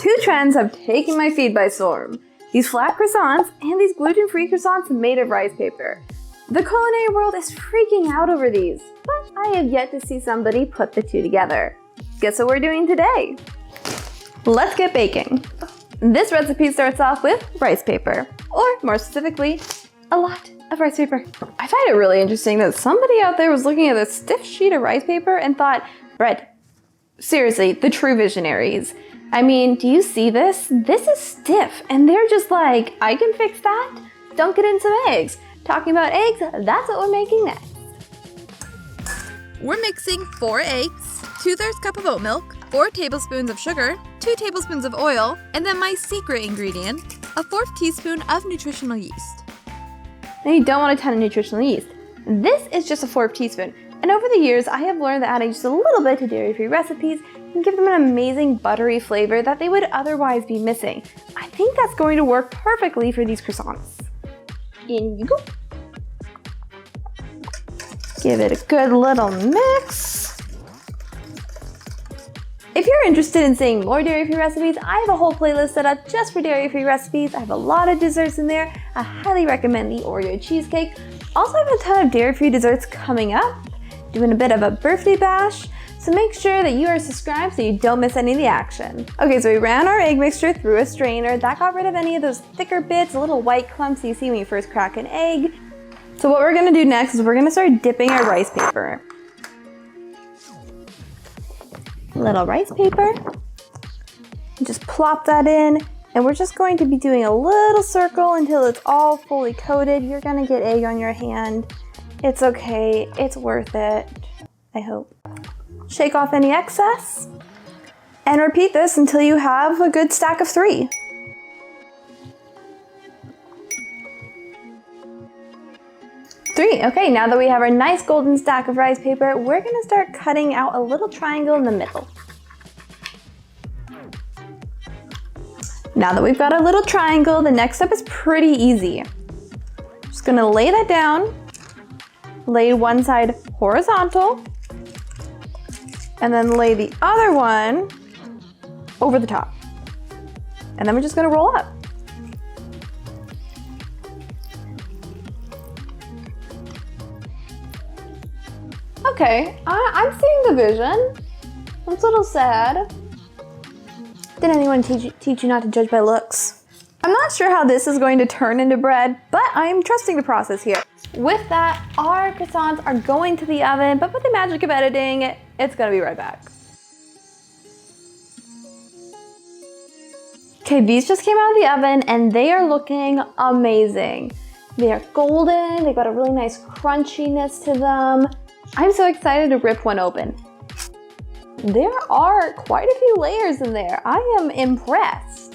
Two trends have taken my feed by storm. These flat croissants and these gluten-free croissants made of rice paper. The culinary world is freaking out over these, but I have yet to see somebody put the two together. Guess what we're doing today? Let's get baking. This recipe starts off with rice paper, or more specifically, a lot of rice paper. I find it really interesting that somebody out there was looking at this stiff sheet of rice paper and thought, bread. Seriously, the true visionaries. I mean, do you see this? This is stiff, and they're just like, I can fix that. Dunk it in some eggs. Talking about eggs, that's what we're making next. We're mixing 4 eggs, 2/3 cup of oat milk, 4 tablespoons of sugar, 2 tablespoons of oil, and then my secret ingredient, a 1/4 teaspoon of nutritional yeast. Now you don't want a ton of nutritional yeast. This is just a 1/4 teaspoon. And over the years, I have learned that adding just a little bit to dairy-free recipes can give them an amazing buttery flavor that they would otherwise be missing. I think that's going to work perfectly for these croissants. In you go. Give it a good little mix. If you're interested in seeing more dairy-free recipes, I have a whole playlist set up just for dairy-free recipes. I have a lot of desserts in there. I highly recommend the Oreo cheesecake. Also, I have a ton of dairy-free desserts coming up. Doing a bit of a birthday bash, so make sure that you are subscribed so you don't miss any of the action. Okay, so we ran our egg mixture through a strainer. That got rid of any of those thicker bits, little white clumps you see when you first crack an egg. So what we're gonna do next is we're gonna start dipping our rice paper. Little rice paper. Just plop that in, and we're just going to be doing a little circle until it's all fully coated. You're gonna get egg on your hand. It's okay, it's worth it, I hope. Shake off any excess, and repeat this until you have a good stack of 3. Okay, now that we have our nice golden stack of rice paper, we're gonna start cutting out a little triangle in the middle. Now that we've got our little triangle, the next step is pretty easy. Just gonna lay that down. Lay one side horizontal, and then lay the other one over the top. And then we're just gonna roll up. Okay, I'm seeing the vision. It's a little sad. Did anyone teach you not to judge by looks? I'm not sure how this is going to turn into bread, but I'm trusting the process here. With that, our croissants are going to the oven, but with the magic of editing, it's gonna be right back. Okay, these just came out of the oven and they are looking amazing. They are golden, they've got a really nice crunchiness to them. I'm so excited to rip one open. There are quite a few layers in there. I am impressed.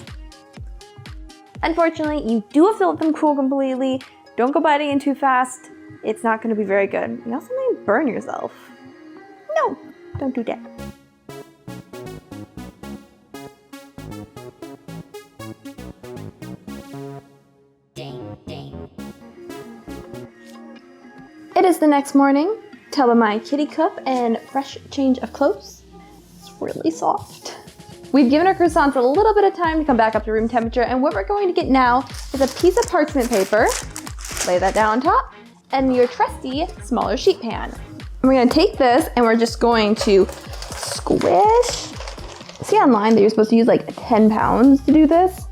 Unfortunately, you do have to let them cool completely. Don't go biting in too fast. It's not gonna be very good. You also may burn yourself. No, don't do that. It is the next morning. Tell them my kitty cup and fresh change of clothes. It's really soft. We've given our croissants a little bit of time to come back up to room temperature, and what we're going to get now is a piece of parchment paper. Lay that down on top, and your trusty smaller sheet pan. And we're gonna take this and we're just going to squish. See online that you're supposed to use like 10 pounds to do this?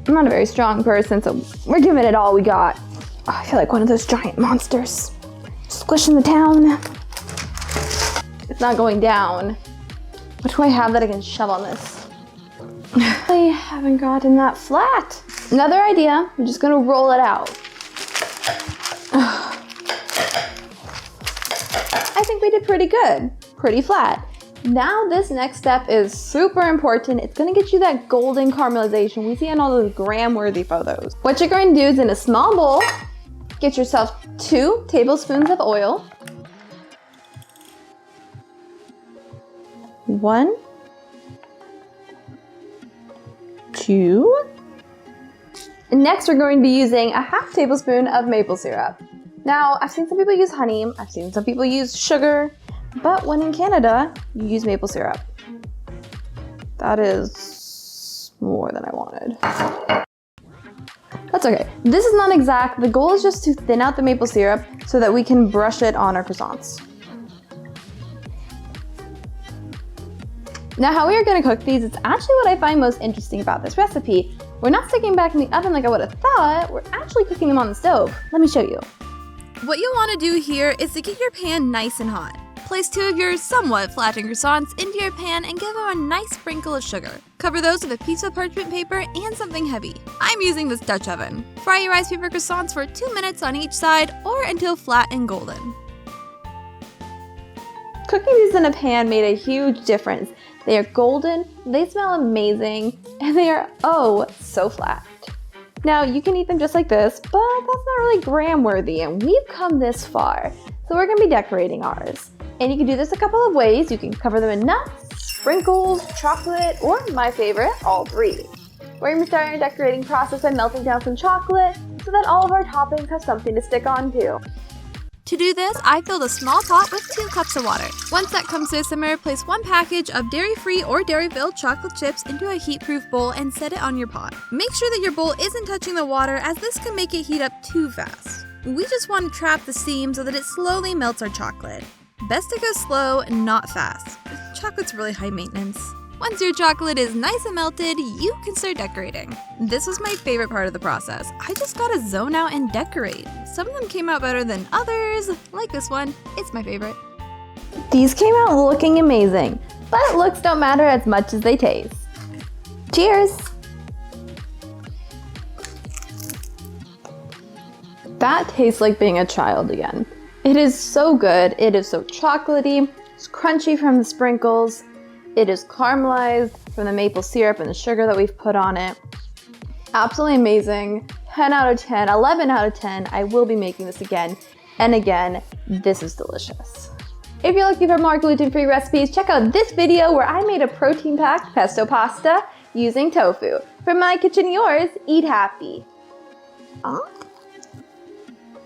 I'm not a very strong person, so we're giving it all we got. Oh, I feel like one of those giant monsters. Squishing the town. It's not going down. What do I have that I can shove on this? I haven't gotten that flat. Another idea, I'm just gonna roll it out. I think we did pretty good, pretty flat. Now this next step is super important. It's gonna get you that golden caramelization we see on all those gram-worthy photos. What you're going to do is in a small bowl, get yourself 2 tablespoons of oil. 1, 2. And next we're going to be using a 1/2 tablespoon of maple syrup. Now, I've seen some people use honey, I've seen some people use sugar, but when in Canada, you use maple syrup. That is more than I wanted. That's okay. This is not exact. The goal is just to thin out the maple syrup so that we can brush it on our croissants. Now, how we are going to cook these, it's actually what I find most interesting about this recipe. We're not sticking back in the oven like I would have thought, we're actually cooking them on the stove. Let me show you. What you'll want to do here is to get your pan nice and hot. Place 2 of your somewhat flattened croissants into your pan and give them a nice sprinkle of sugar. Cover those with a piece of parchment paper and something heavy. I'm using this Dutch oven. Fry your rice paper croissants for 2 minutes on each side or until flat and golden. Cooking these in a pan made a huge difference. They are golden, they smell amazing, and they are oh so flat. Now you can eat them just like this, but that's not really gram worthy and we've come this far. So we're gonna be decorating ours. And you can do this a couple of ways. You can cover them in nuts, sprinkles, chocolate, or my favorite, all 3. We're gonna start our decorating process by melting down some chocolate so that all of our toppings have something to stick on to. To do this, I filled a small pot with 2 cups of water. Once that comes to a simmer, place 1 package of dairy-free or dairy-filled chocolate chips into a heat-proof bowl and set it on your pot. Make sure that your bowl isn't touching the water as this can make it heat up too fast. We just want to trap the steam so that it slowly melts our chocolate. Best to go slow, not fast. Chocolate's really high maintenance. Once your chocolate is nice and melted, you can start decorating. This was my favorite part of the process. I just gotta zone out and decorate. Some of them came out better than others, like this one. It's my favorite. These came out looking amazing, but looks don't matter as much as they taste. Cheers! That tastes like being a child again. It is so good. It is so chocolatey. It's crunchy from the sprinkles. It is caramelized from the maple syrup and the sugar that we've put on it. Absolutely amazing. 10 out of 10, 11 out of 10. I will be making this again and again. This is delicious. If you're looking for more gluten-free recipes, check out this video where I made a protein-packed pesto pasta using tofu. From my kitchen to yours, eat happy.